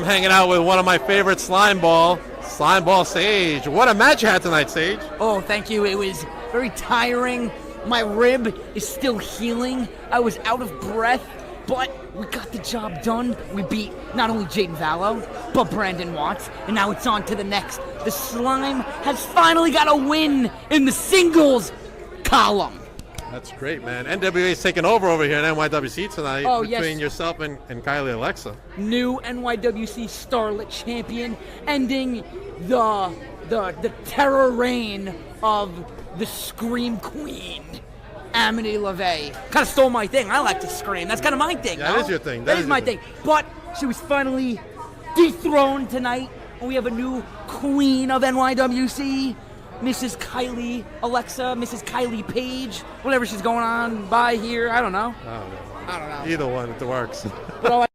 I'm hanging out with one of my favorite Slime Ball Sage. What a match you had tonight, Sage. Oh, thank you. It was very tiring. My rib is still healing. I was out of breath, but we got the job done. We beat not only Jaden Vallow, but Brandon Watts, and now it's on to the next. The Slime has finally got a win in the singles column. That's great, man. NWA's taking over here in NYWC tonight between yourself and Kylie Alexa. New NYWC Starlet champion, ending the terror reign of the Scream Queen, Amity LaVey. Kind of stole my thing. I like to scream. That's kind of my thing. Yeah, that is your thing. That is my thing. But she was finally dethroned tonight, and we have a new queen of NYWC, Mrs. Kylie Alexa, Mrs. Kylie Page, whatever she's going on by here. I don't know. I don't know. Either one, it works. But all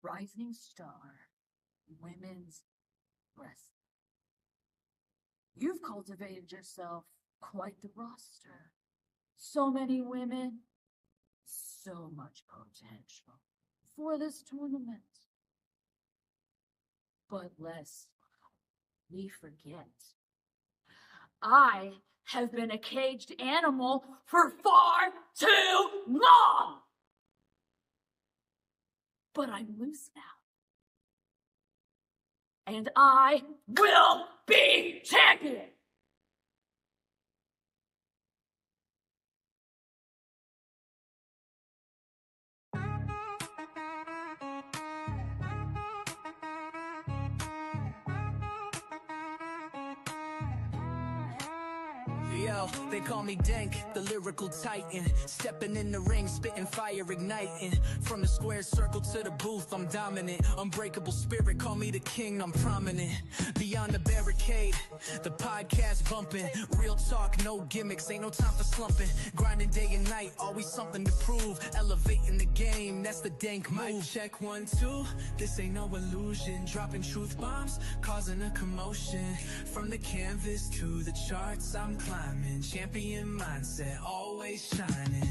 Rising star, women's wrestling. You've cultivated yourself quite the roster. So many women, so much potential for this tournament. But lest we forget, I have been a caged animal for far too long. But I'm loose now. And I will be champion! Yo, they call me Dank, the lyrical titan. Stepping in the ring, spitting fire, igniting. From the square circle to the booth, I'm dominant. Unbreakable spirit, call me the king, I'm prominent. Beyond the barricade, the podcast bumping. Real talk, no gimmicks, ain't no time for slumping. Grinding day and night, always something to prove. Elevating the game, that's the Dank move. Mic check 1, 2, this ain't no illusion. Dropping truth bombs, causing a commotion. From the canvas to the charts, I'm climbing. Champion mindset, always shining.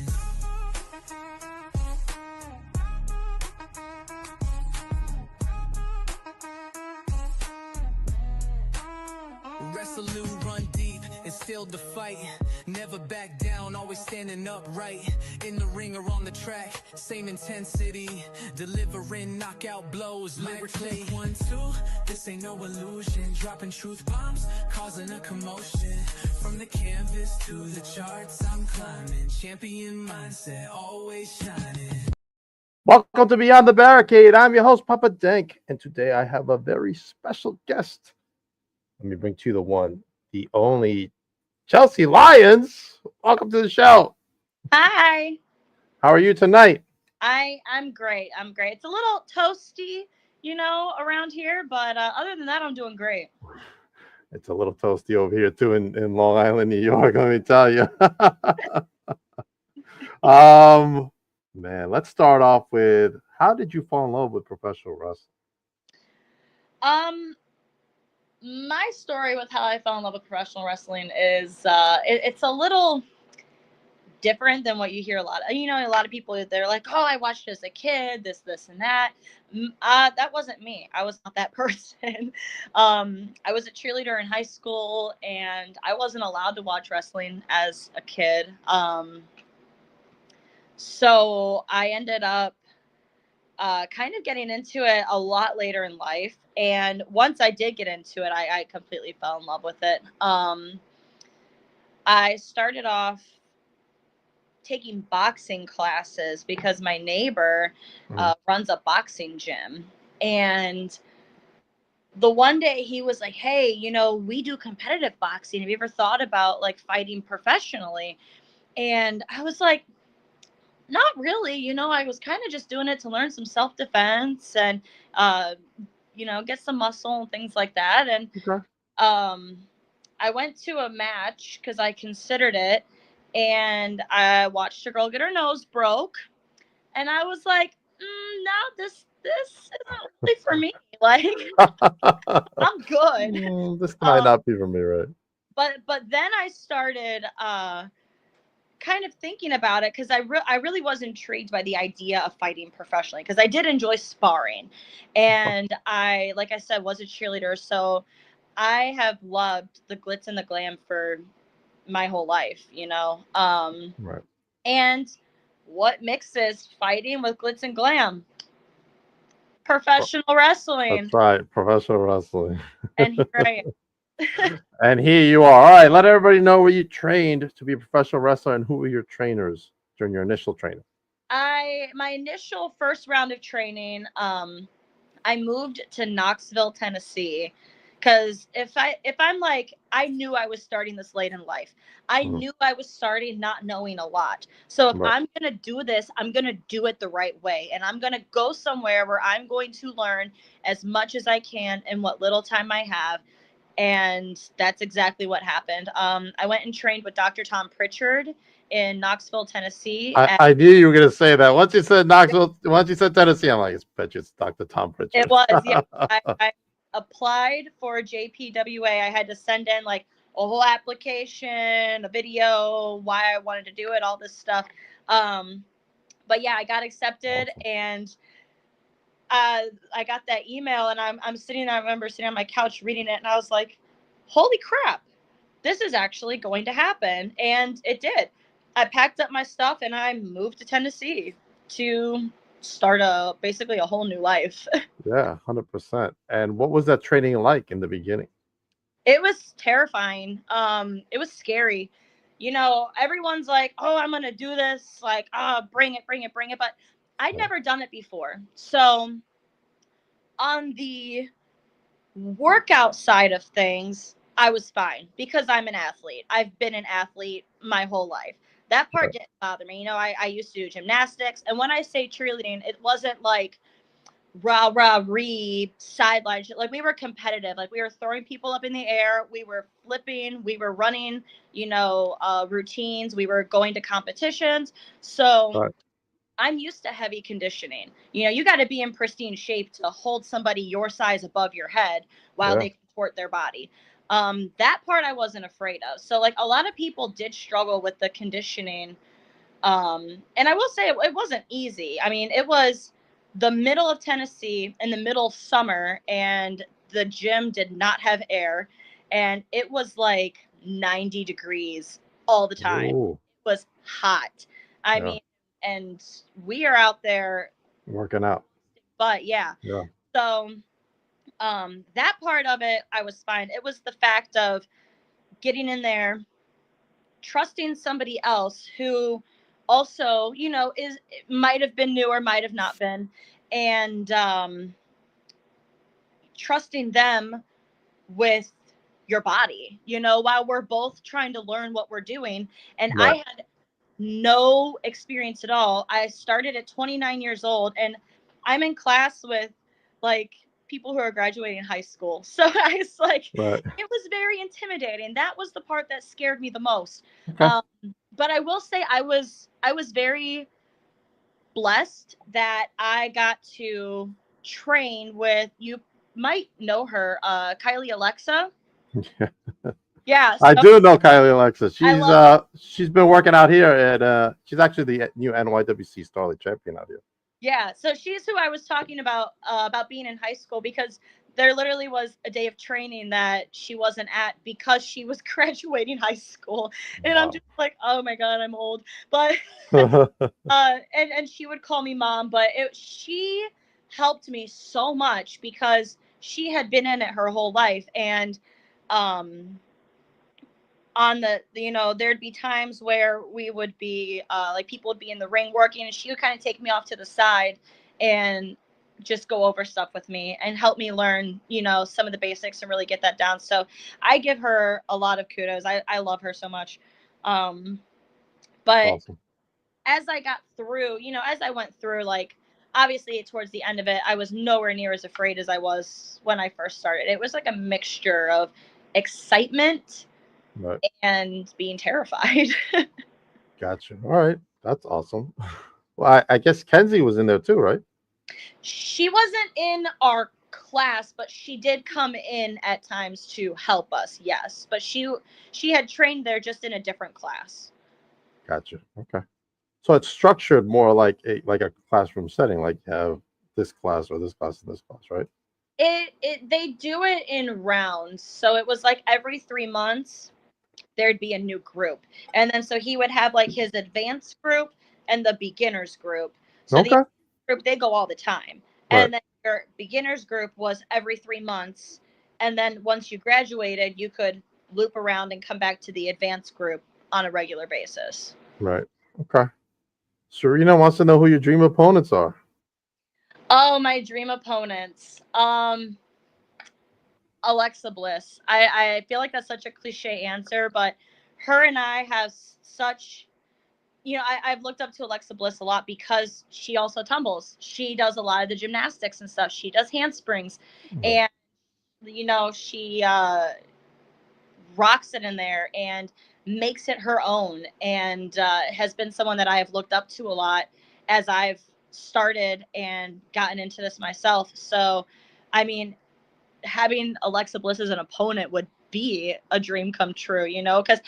Resolute, run deep, instilled the fight. Never back down, always standing upright. In the ring or on the track, same intensity. Delivering knockout blows lyrically. 1, 2, this ain't no illusion. Dropping truth bombs, causing a commotion. From the canvas to the charts, I'm climbing. Champion mindset, always shining. Welcome to Beyond the Barricade. I'm your host, Papa Dank, and today I have a very special guest. Let me bring to you the one, the only Chelsea Lyons. Welcome to the show. Hi. How are you tonight? I'm great. I'm great. It's a little toasty, around here, but other than that, I'm doing great. It's a little toasty over here too in Long Island, New York. Let me tell you. Man, let's start off with, how did you fall in love with professional wrestling? My story with how I fell in love with professional wrestling is it's a little different than what you hear a lot. A lot of people, they're like, oh, I watched it as a kid, this, and that. That wasn't me. I was not that person. I was a cheerleader in high school, and I wasn't allowed to watch wrestling as a kid. So I ended up kind of getting into it a lot later in life. And once I did get into it, I completely fell in love with it. I started off taking boxing classes because my neighbor runs a boxing gym. And the one day he was like, hey, we do competitive boxing. Have you ever thought about like fighting professionally? And I was like, not really. I was kind of just doing it to learn some self-defense and, get some muscle and things like that. And I went to a match because I considered it, and I watched a girl get her nose broke, and I was like, no, this isn't really for me. Like, I'm good. This might not be for me, right? But then I started kind of thinking about it, because I really was intrigued by the idea of fighting professionally, because I did enjoy sparring, and like I said, was a cheerleader, so I have loved the glitz and the glam for my whole life, Right. and what mixes fighting with glitz and glam? Professional wrestling. That's right. Professional wrestling. And here I am. And here you are. All right. Let everybody know where you trained to be a professional wrestler and who were your trainers during your initial training. My initial first round of training, I moved to Knoxville, Tennessee, because if I'm like, I knew I was starting this late in life. I knew I was starting not knowing a lot. So if Right. I'm gonna do this, I'm gonna do it the right way, and I'm gonna go somewhere where I'm going to learn as much as I can in what little time I have. And that's exactly what happened. I went and trained with Dr. Tom Pritchard in Knoxville, Tennessee. I knew you were going to say that. Once you said Knoxville, once you said Tennessee, I'm like, bet you it's Dr. Tom Pritchard. It was, yeah. I applied for JPWA. I had to send in like a whole application, a video, why I wanted to do it, all this stuff. But yeah, I got accepted, Awesome. and I got that email, and I'm sitting there. I remember sitting on my couch reading it, and I was like, holy crap, this is actually going to happen. And it did. I packed up my stuff and I moved to Tennessee to start basically a whole new life. Yeah, 100%. And what was that training like in the beginning? It was terrifying. It was scary. Everyone's like, oh, I'm going to do this. Like, bring it, bring it, bring it. But I'd never done it before. So on the workout side of things, I was fine because I'm an athlete. I've been an athlete my whole life. That part didn't bother me. I used to do gymnastics. And when I say cheerleading, it wasn't like rah, rah, ree, sideline shit. Like, we were competitive. Like, we were throwing people up in the air. We were flipping. We were running, routines. We were going to competitions. So Right. I'm used to heavy conditioning. You got to be in pristine shape to hold somebody your size above your head while they contort their body. That part I wasn't afraid of. So, like, a lot of people did struggle with the conditioning. And I will say it wasn't easy. I mean, it was the middle of Tennessee in the middle of summer, and the gym did not have air, and it was like 90 degrees all the time. Ooh, It was hot. I yeah. mean, and we are out there, Working out. but yeah. Yeah. So that part of it, I was fine. It was the fact of getting in there, trusting somebody else who also, might have been new or might have not been, and trusting them with your body, while we're both trying to learn what we're doing. And I Right. had no experience at all. I started at 29 years old, and I'm in class with like people who are graduating high school. So I was like, Right. it was very intimidating. That was the part that scared me the most. Okay. But I will say I was very blessed that I got to train with, you might know her, Kylie Alexa. Yeah, I so do know Kylie Alexa. I love She's been working out here at she's actually the new NYWC Starlet champion out here. Yeah, so she's who I was talking about being in high school, because there literally was a day of training that she wasn't at because she was graduating high school, and I'm Wow. just like, oh my god, I'm old. But and she would call me mom, but she helped me so much because she had been in it her whole life, and on there'd be times where we would be like, people would be in the ring working, and she would kind of take me off to the side and just go over stuff with me and help me learn some of the basics and really get that down. So I give her a lot of kudos. I love her so much. But Awesome. as I got through, as I went through, like, obviously towards the end of it, I was nowhere near as afraid as I was when I first started. It was like a mixture of excitement Right. and being terrified. Gotcha. All right. That's awesome. Well, I guess Kenzie was in there too, right? She wasn't in our class, but she did come in at times to help us. Yes, but she had trained there, just in a different class. Gotcha. Okay. So it's structured more like a classroom setting, like you have this class or this class and this class, right? They do it in rounds. So it was like every 3 months there'd be a new group. And then so he would have like his advanced group and the beginners group. So the Okay. group they go all the time. Right. And then your beginners group was every 3 months. And then once you graduated, you could loop around and come back to the advanced group on a regular basis. Right. Okay. Serena wants to know who your dream opponents are. Oh, my dream opponents. Alexa Bliss. I feel like that's such a cliche answer, but her and I have such, I've looked up to Alexa Bliss a lot because she also tumbles. She does a lot of the gymnastics and stuff. She does handsprings, Mhm. and she rocks it in there and makes it her own, and has been someone that I have looked up to a lot as I've started and gotten into this myself. So, I mean, having Alexa Bliss as an opponent would be a dream come true, because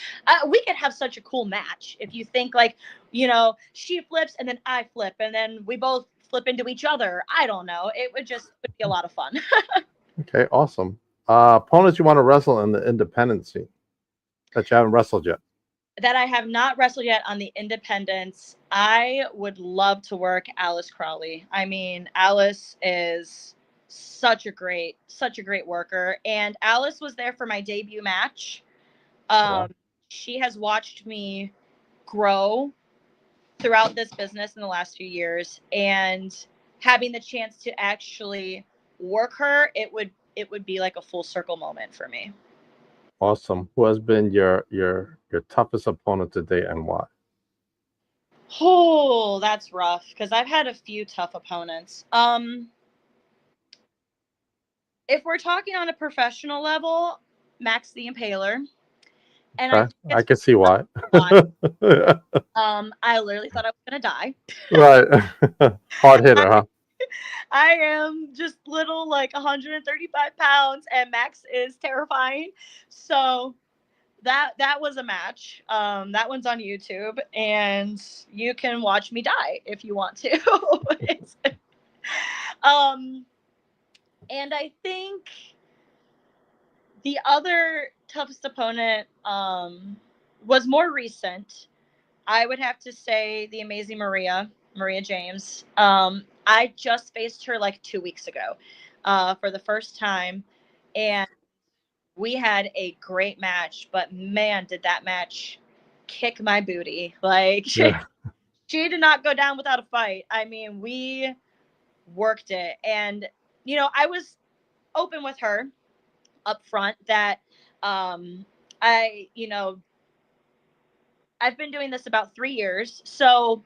we could have such a cool match if you think like, she flips and then I flip and then we both flip into each other. I don't know. It would be a lot of fun. Okay. Awesome. Opponents you want to wrestle in the independent scene that you haven't wrestled yet. That I have not wrestled yet on the independents. I would love to work Alice Crawley. I mean, Alice is such a great worker, and Alice was there for my debut match. Wow. She has watched me grow throughout this business in the last few years, and having the chance to actually work her, it would be like a full circle moment for me. Awesome. Who has been your toughest opponent to date and why? Oh, that's rough because I've had a few tough opponents. If we're talking on a professional level, Max the Impaler, and I Okay. think I it's can see why. why. I literally thought I was gonna die. Right. Hard hitter, I, huh? I am just little, like 135 pounds, and Max is terrifying. So that was a match. That one's on YouTube, and you can watch me die if you want to. um, and I think the other toughest opponent was more recent. I would have to say the amazing Maria James. I just faced her like 2 weeks ago for the first time, and we had a great match. But man, did that match kick my booty! Like Yeah. she did not go down without a fight. I mean, we worked it, and I was open with her up front that um, I, I've been doing this about 3 years, so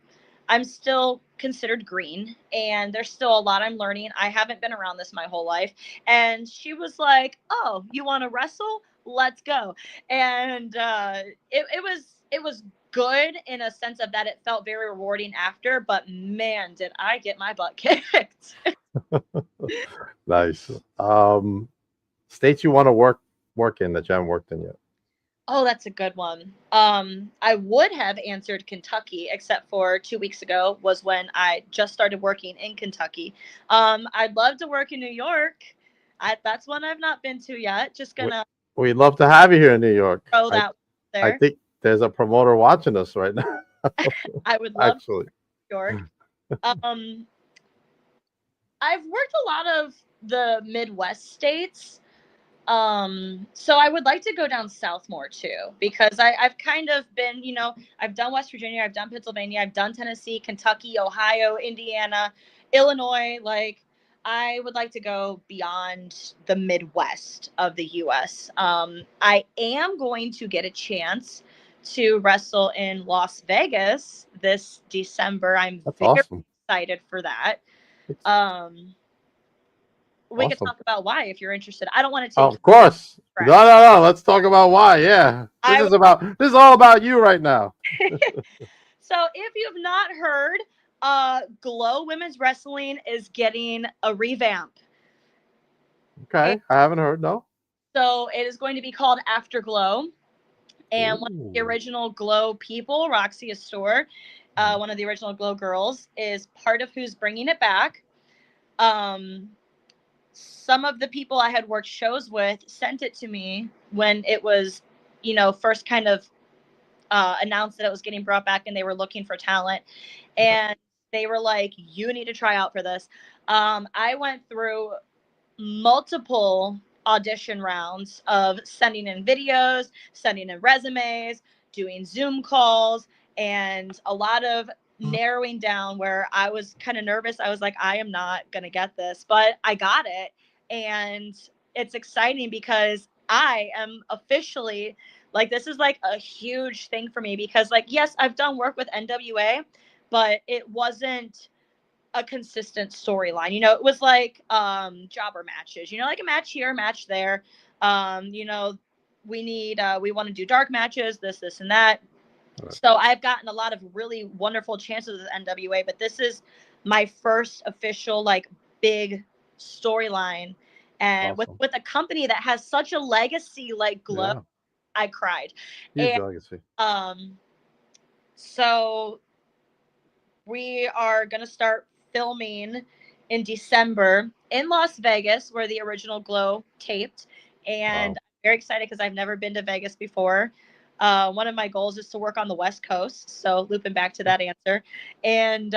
I'm still considered green, and there's still a lot I'm learning. I haven't been around this my whole life, and she was like, "Oh, you want to wrestle? Let's go!" And it was good in a sense of that it felt very rewarding after, but man, did I get my butt kicked. Nice. States you want to work in that you haven't worked in yet. Oh, that's a good one. I would have answered Kentucky, except for 2 weeks ago was when I just started working in Kentucky. I'd love to work in New York. That's one I've not been to yet. Just We, gonna we'd love to have you here in New York. throw I that I there. think there's a promoter watching us right now. I would love Actually. New York. Um, I've worked a lot of the Midwest states. So I would like to go down south more too, because I've kind of been, I've done West Virginia, I've done Pennsylvania, I've done Tennessee, Kentucky, Ohio, Indiana, Illinois. Like, I would like to go beyond the Midwest of the US. I am going to get a chance to wrestle in Las Vegas this December. I'm That's very awesome. excited for that. It's Um, we could awesome. talk about why if you're interested. I don't want to Oh, take of course. No, track. no, no. Let's talk about why. Yeah. I This is all about you right now. So if you've not heard, Glow Women's Wrestling is getting a revamp. And Okay. I haven't heard, no. so it is going to be called Afterglow. And one of the Ooh. original Glow people, Roxy Astor, one of the original Glow girls, is part of who's bringing it back. Some of the people I had worked shows with sent it to me when it was, first kind of announced that it was getting brought back and they were looking for talent. And they were like, you need to try out for this. I went through multiple audition rounds of sending in videos, sending in resumes, doing Zoom calls, and a lot of narrowing down where I was kind of nervous. I was like, I am not going to get this, but I got it. And it's exciting because I am officially like, this is like a huge thing for me because, like, yes, I've done work with NWA, but it wasn't a consistent storyline. It was like jobber matches, like a match here, a match there. We want to do dark matches, this and that. Right. So I've gotten a lot of really wonderful chances with NWA, but this is my first official like big storyline. And Awesome. with a company that has such a legacy like Glow, Yeah. I cried. Huge And legacy. so we are going to start filming in December in Las Vegas, where the original Glow taped. And Wow. I'm very excited because I've never been to Vegas before. One of my goals is to work on the West Coast. So, looping back to that answer. And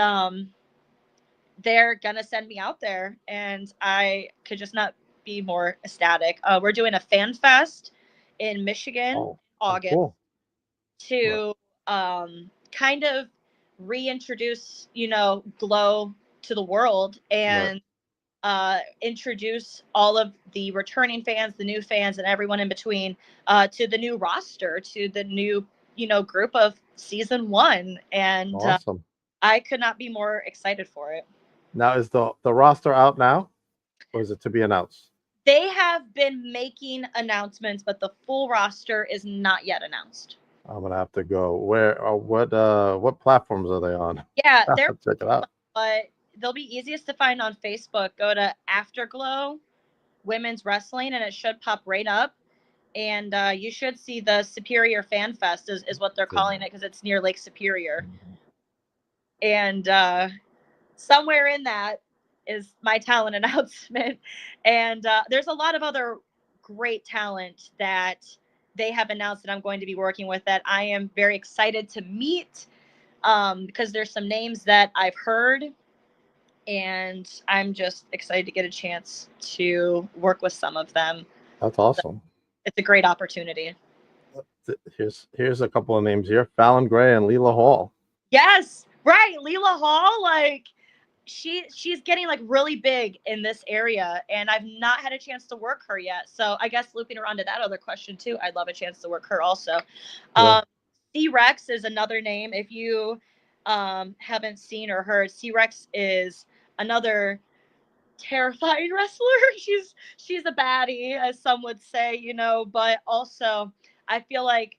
they're going to send me out there. And I could just not be more ecstatic. We're doing a fan fest in Michigan Oh, August cool. Right. to kind of reintroduce, Glow to the world Right. and introduce all of the returning fans, the new fans, and everyone in between to the new roster, to the new, group of season 1. And Awesome. I could not be more excited for it. Now, is the roster out now, or is it to be announced? They have been making announcements, but the full roster is not yet announced. I'm gonna have to go. Where or what platforms are they on? Yeah, I'll they're check it out. but they'll be easiest to find on Facebook. Go to Afterglow Women's Wrestling, and it should pop right up. And you should see the Superior Fan Fest is what they're calling it because it's near Lake Superior. And somewhere in that is my talent announcement. And there's a lot of other great talent that they have announced that I'm going to be working with that I am very excited to meet because there's some names that I've heard and I'm just excited to get a chance to work with some of them. That's awesome. It's a great opportunity. Here's a couple of names here: Fallon Gray and Leela Hall. Yes, right. Leela Hall, like she's getting like really big in this area, and I've not had a chance to work her yet. So I guess looping around to that other question too, I'd love a chance to work her also. Yeah. C-Rex is another name. If you haven't seen or heard, C-Rex is another terrifying wrestler. She's a baddie, as some would say, but also I feel like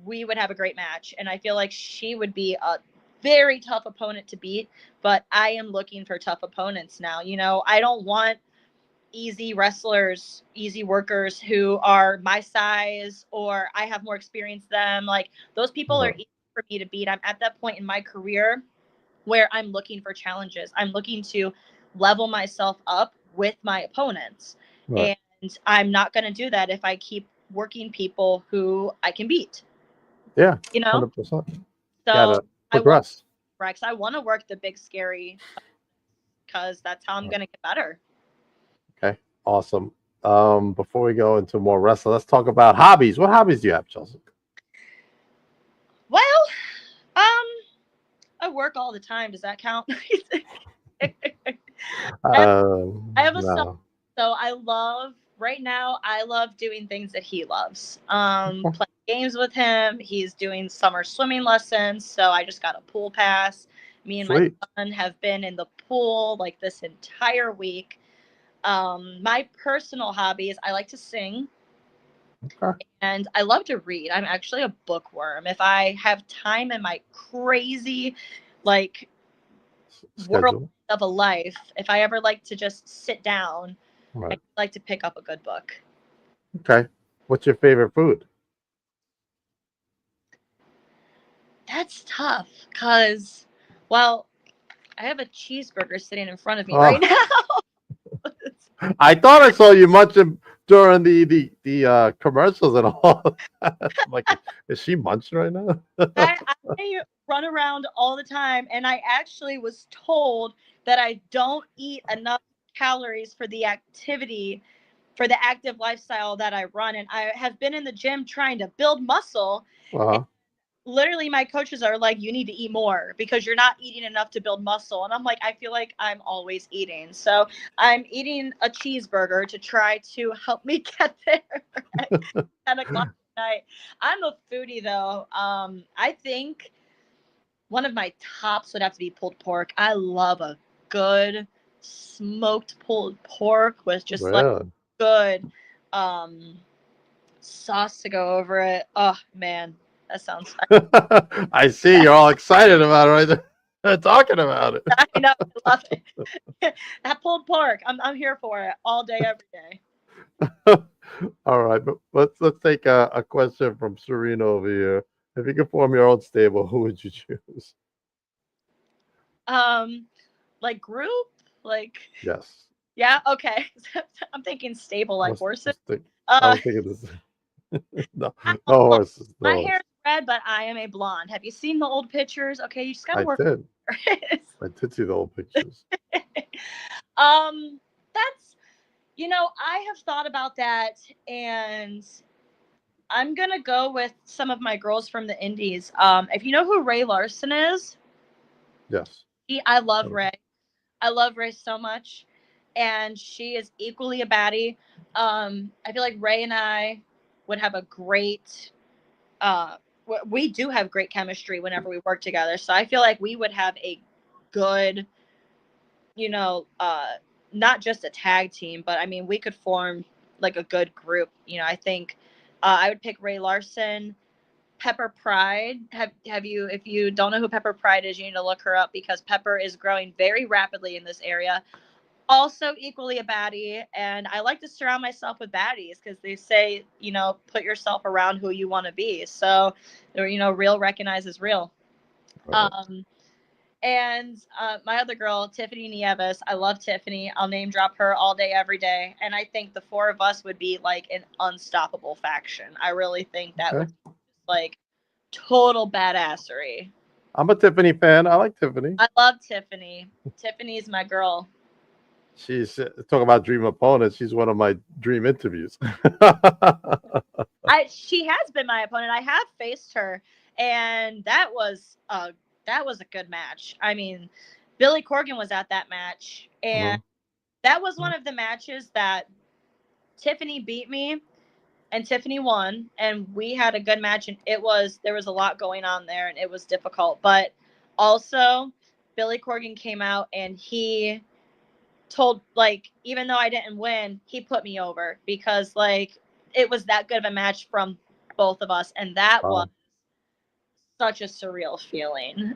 we would have a great match, and I feel like she would be a very tough opponent to beat. But I am looking for tough opponents now. I don't want easy wrestlers, easy workers who are my size or I have more experience than them. Like those people are easy for me to beat. I'm at that point in my career where I'm looking for challenges. I'm looking to level myself up with my opponents. Right. And I'm not going to do that if I keep working people who I can beat. Yeah. You know? 100%. So Gotta I want progress. Rex. I want to work the big scary because that's how I'm going to get better. Okay. Awesome. Before we go into more wrestling, let's talk about hobbies. What hobbies do you have, Chelsea? Well, I work all the time. Does that count? I have a son, No. so I love doing things that he loves. Playing games with him. He's doing summer swimming lessons, so I just got a pool pass. Me and Sweet. my son have been in the pool like this entire week. My personal hobbies, I like to sing. Okay. And I love to read. I'm actually a bookworm. If I have time in my crazy, like, world Schedule. of a life, if I ever like to just sit down, Right. I like to pick up a good book. Okay. What's your favorite food? That's tough because, well, I have a cheeseburger sitting in front of me Oh, right now. I thought I saw you munching during the commercials and all. I'm like, is she munching right now? I run around all the time, and I actually was told that I don't eat enough calories for the activity, for the active lifestyle that I run. And I have been in the gym trying to build muscle. Uh-huh. Literally, my coaches are like, you need to eat more because you're not eating enough to build muscle. And I'm like, I feel like I'm always eating. So I'm eating a cheeseburger to try to help me get there at 10 o'clock at night. I'm a foodie, though. I think one of my tops would have to be pulled pork. I love a good smoked pulled pork with just like Really? good um, sauce to go over it. Oh, man. That sounds. I see you're all excited about it right there. Talking about it. I know, I love it. That pulled pork, I'm here for it all day, every day. All right, but let's take a question from Serena over here. If you could form your own stable, who would you choose? Like group, like Yes. yeah, okay. I'm thinking stable I like was, horses. I Uh, was thinking this. No, I no don't know. horses. No My horses. hair is red, but I am a blonde. Have you seen the old pictures? Okay, you just gotta I work. did. I did see the old pictures. um, that's I have thought about that, and I'm gonna go with some of my girls from the Indies. If you know who Ray Larson is, Yes. I love Ray. I love Ray so much, and she is equally a baddie. I feel like Ray and I would have a great. We do have great chemistry whenever we work together, so I feel like we would have a good, you know, not just a tag team, but I mean, we could form like a good group. I think I would pick Ray Larson. Pepper Pride. Have you? If you don't know who Pepper Pride is, you need to look her up because Pepper is growing very rapidly in this area. Also, equally a baddie, and I like to surround myself with baddies because they say, put yourself around who you want to be. So, real recognizes real. Right. And my other girl, Tiffany Nieves, I love Tiffany. I'll name drop her all day, every day. And I think the four of us would be like an unstoppable faction. I really think that would Okay. be like total badassery. I'm a Tiffany fan. I like Tiffany. I love Tiffany. Tiffany's my girl. She's talking about dream opponents. She's one of my dream interviews. She has been my opponent. I have faced her, and that was a good match. I mean, Billy Corgan was at that match, and Mhm. that was one of the matches that Tiffany beat me and Tiffany won, and we had a good match, and there was a lot going on there, and it was difficult. But also, Billy Corgan came out and he told, like, even though I didn't win, he put me over because like it was that good of a match from both of us, and that was Wow, such a surreal feeling.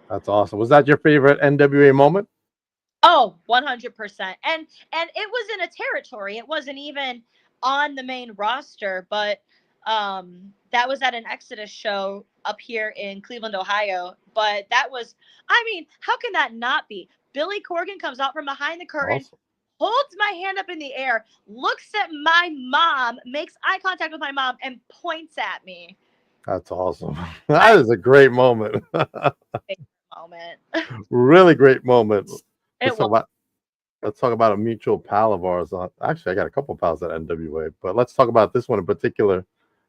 that's awesome. Was that your favorite NWA moment? Oh, 100%. And it was in a territory. It wasn't even on the main roster, but that was at an Exodus show up here in Cleveland, Ohio. But that was, I mean, how can that not be? Billy Corgan comes out from behind the curtain, Awesome. holds my hand up in the air, looks at my mom, makes eye contact with my mom, and points at me. That's awesome. That is a great moment. Favorite moment. Really great moment. It Let's talk was. about let's talk about a mutual pal of ours. Actually, I got a couple pals at NWA, but let's talk about this one in particular.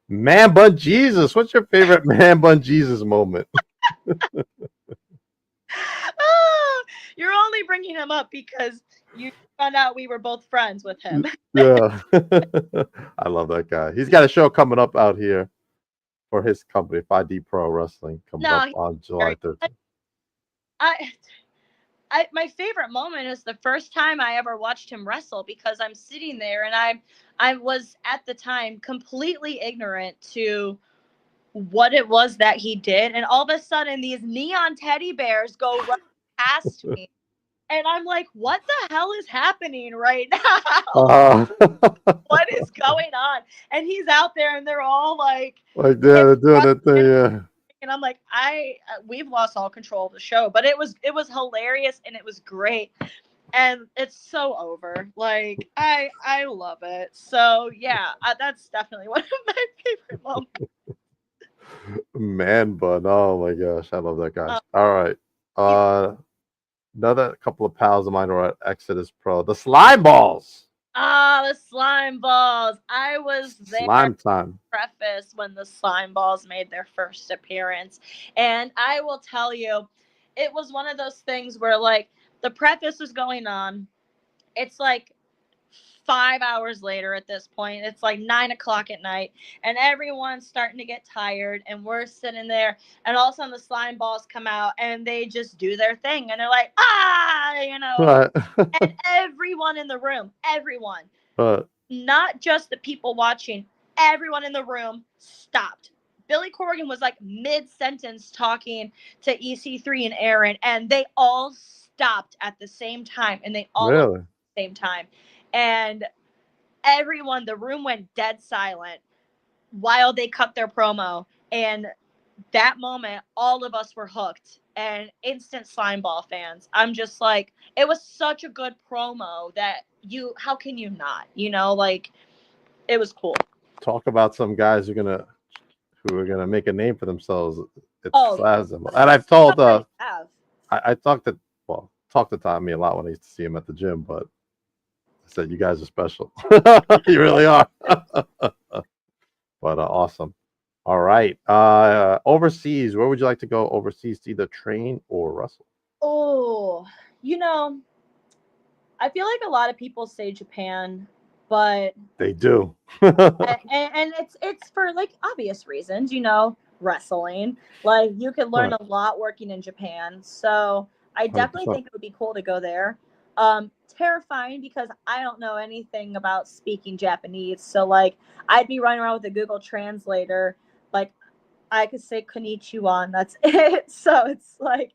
Man Bun Jesus. What's your favorite Man Bun Jesus moment? Oh, you're only bringing him up because you found out we were both friends with him. Yeah. I love that guy. He's got a show coming up out here for his company, 5D Pro Wrestling, coming No, up he's on July very. 13th. I, my favorite moment is the first time I ever watched him wrestle because I'm sitting there and I was at the time completely ignorant to what it was that he did, and all of a sudden these neon teddy bears go right past me, and I'm like, what the hell is happening right now? Uh, What is going on? And he's out there, and they're all like, like, yeah, they're doing that thing. Yeah. and I'm like, we've lost all control of the show, but it was hilarious and it was great, and it's so over. Like I love it. So yeah, that's definitely one of my favorite moments. Man bun. Oh my gosh, I love that guy. Uh, All right. he's- Another couple of pals of mine are at Exodus Pro. The slime balls. the slime balls. I was there Slime time. preface when the slime balls made their first appearance, and I will tell you, it was one of those things where like the preface was going on. It's like 5 hours later at this point. It's like 9 o'clock at night, and everyone's starting to get tired, and we're sitting there, and all of a sudden the slime balls come out, and they just do their thing, and they're like, Right. and everyone in the room, everyone, Right. not just the people watching, everyone in the room stopped. Billy Corgan was like mid-sentence talking to EC3 and Aaron, and they all stopped at the same time, and they all looked Really? at the same time. And everyone, the room went dead silent while they cut their promo. And that moment, all of us were hooked and instant slime ball fans. I'm just like, it was such a good promo that how can you not? Like, it was cool. Talk about some guys who are gonna make a name for themselves. It's Oh, Slasm. And I've told I have. I talked to Tommy a lot when I used to see him at the gym, but I said, you guys are special. You really are. But awesome. All right. Overseas, where would you like to go overseas to either train or wrestle? Oh, I feel like a lot of people say Japan, but They do. and it's for like obvious reasons, wrestling. Like you could learn Right. a lot working in Japan. So I definitely 100%. think it would be cool to go there. Terrifying because I don't know anything about speaking Japanese. So like I'd be running around with a Google translator, like I could say konnichiwa and that's it. So it's like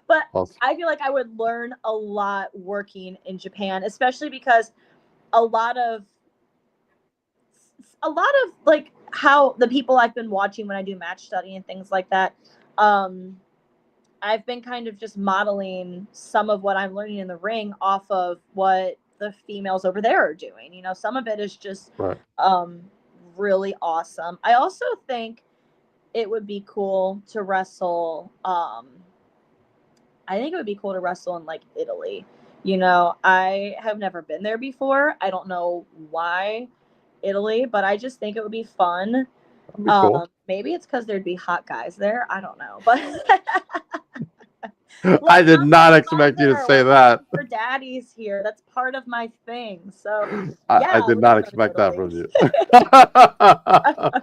but Awesome. I feel like I would learn a lot working in Japan, especially because a lot of like how the people I've been watching when I do match study and things like that, I've been kind of just modeling some of what I'm learning in the ring off of what the females over there are doing. Some of it is just Right. really awesome. I also think it would be cool to wrestle. I think it would be cool to wrestle in like Italy. I have never been there before. I don't know why Italy, but I just think it would be fun. That'd be cool. Maybe it's because there'd be hot guys there. I don't know, but I did not expect you to say that. For daddies here, that's part of my thing. So I yeah, did we not can go to expect that Italy. from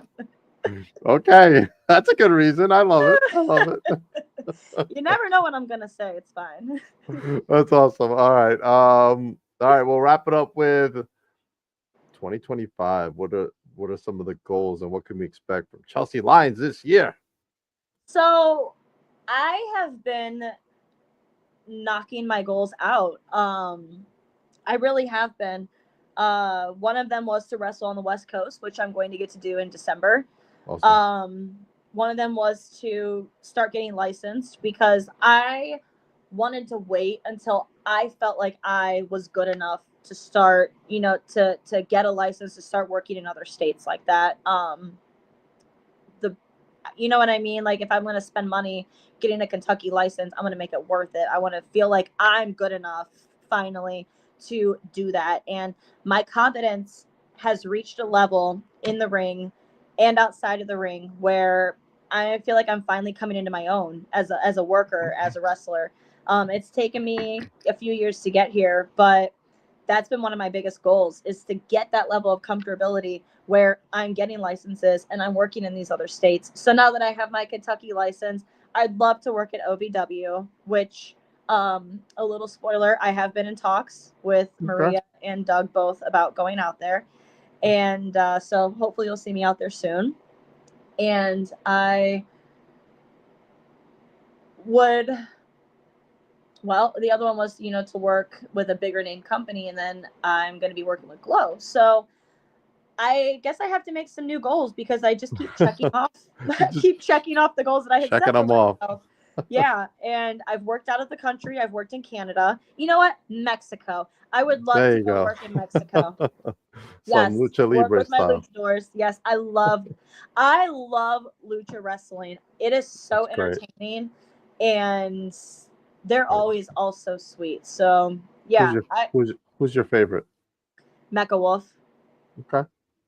you. Okay, that's a good reason. I love it. You never know what I'm gonna say. It's fine. That's awesome. All right. All right. We'll wrap it up with 2025. What are some of the goals and what can we expect from Chelsea Lions this year? So I have been knocking my goals out. I really have been. One of them was to wrestle on the West Coast, which I'm going to get to do in December. Awesome. One of them was to start getting licensed because I wanted to wait until I felt like I was good enough to start, to get a license to start working in other states like that. You know what I mean? Like if I'm going to spend money getting a Kentucky license, I'm going to make it worth it. I want to feel like I'm good enough finally to do that. And my confidence has reached a level in the ring and outside of the ring where I feel like I'm finally coming into my own as a worker, as a wrestler. It's taken me a few years to get here, but that's been one of my biggest goals is to get that level of comfortability where I'm getting licenses and I'm working in these other states. So now that I have my Kentucky license, I'd love to work at OVW, which a little spoiler, I have been in talks with Maria and Doug both about going out there. And so hopefully you'll see me out there soon. And I would, well, the other one was, to work with a bigger name company. And then I'm going to be working with Glow. So I guess I have to make some new goals because I just keep checking off, just keep checking off the goals that I had set checking for them off. myself. Yeah, and I've worked out of the country. I've worked in Canada. You know what? Mexico. I would love There to you go go. work in Mexico. Some Yes, lucha work libre with my style. luchadors. Yes, I love lucha wrestling. It is so That's great. entertaining, and they're Right. always all so sweet. So Who's yeah, your who's your favorite? Mecha Wolf. Okay.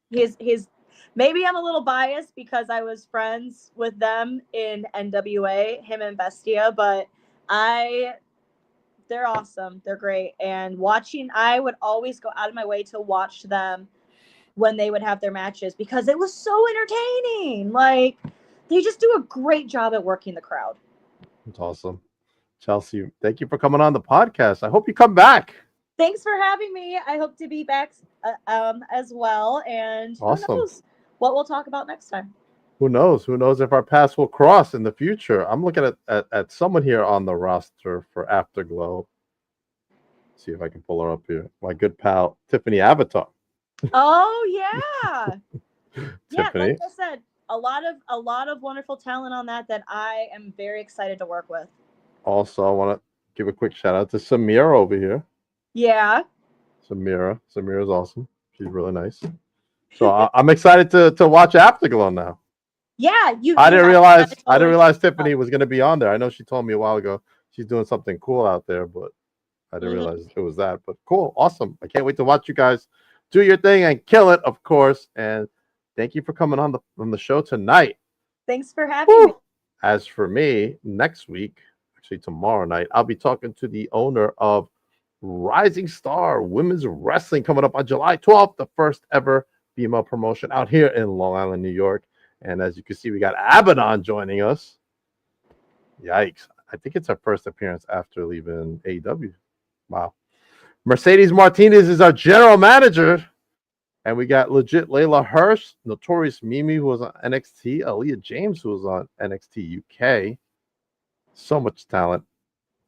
His maybe I'm a little biased because I was friends with them in NWA, him and Bestia, but they're awesome. They're great. And I would always go out of my way to watch them when they would have their matches because it was so entertaining. Like they just do a great job at working the crowd. That's awesome. Chelsea, thank you for coming on the podcast. I hope you come back. Thanks for having me. I hope to be back as well. And Awesome. who knows what we'll talk about next time. Who knows? Who knows if our paths will cross in the future? I'm looking at someone here on the roster for Afterglow. See if I can pull her up here. My good pal Tiffany Avatar. Oh yeah. Yeah, Tiffany. like I said, a lot of wonderful talent on that I am very excited to work with. Also, I want to give a quick shout out to Samira over here. Yeah. Samira's awesome. She's really nice. So I'm excited to watch Afterglow now. Yeah, I didn't realize Tiffany was going to be on there. I know she told me a while ago she's doing something cool out there, but I didn't realize it was that. But cool, awesome. I can't wait to watch you guys do your thing and kill it, of course. And thank you for coming on the show tonight. Thanks for having me. As for me, next week, actually tomorrow night, I'll be talking to the owner of Rising Star Women's Wrestling coming up on July 12th, the first ever female promotion out here in Long Island, New York. And as you can see, we got Abaddon joining us. Yikes. I think it's our first appearance after leaving AEW. Wow. Mercedes Martinez is our general manager. And we got legit Layla Hirsch, Notorious Mimi, who was on NXT, Aaliyah James, who was on NXT UK. So much talent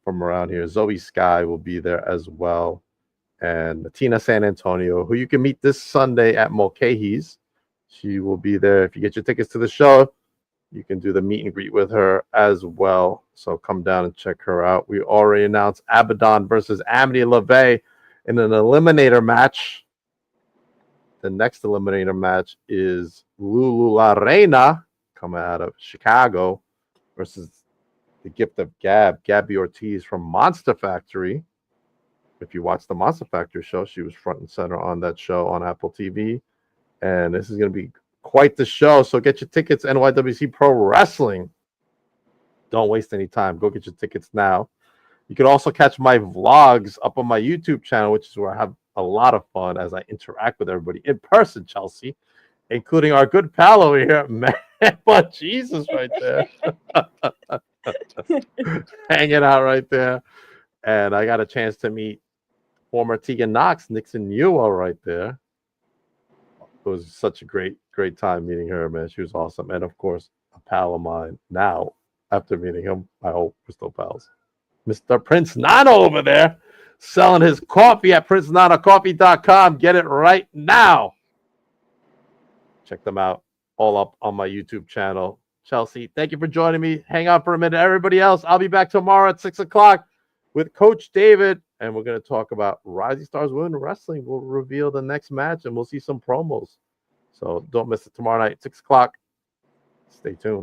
from around here. Zoe Sky will be there as well. And Tina San Antonio, who you can meet this Sunday at Mulcahy's. She will be there. If you get your tickets to the show, you can do the meet and greet with her as well. So come down and check her out. We already announced Abaddon versus Amity LaVey in an eliminator match. The next eliminator match is Lulu La Reina coming out of Chicago versus the gift of Gabby Ortiz from Monster Factory. If you watch the Monster Factory show, she was front and center on that show on Apple TV. And this is going to be quite the show. So get your tickets, NYWC Pro Wrestling. Don't waste any time. Go get your tickets now. You can also catch my vlogs up on my YouTube channel, which is where I have a lot of fun as I interact with everybody in person, Chelsea, including our good pal over here, man. But Jesus, right there. Hanging out right there. And I got a chance to meet former Tegan Knox, Nixon Newell right there. It was such a great time meeting her, man. She was awesome. And of course, a pal of mine now, after meeting him, I hope we're still pals. Mr. Prince Nano over there selling his coffee at PrinceNanoCoffee.com. Get it right now. Check them out. All up on my YouTube channel. Chelsea, thank you for joining me. Hang on for a minute. Everybody else, I'll be back tomorrow at 6 o'clock with Coach David. And we're going to talk about Rising Stars Women Wrestling. We'll reveal the next match and we'll see some promos. So don't miss it tomorrow night, 6 o'clock. Stay tuned.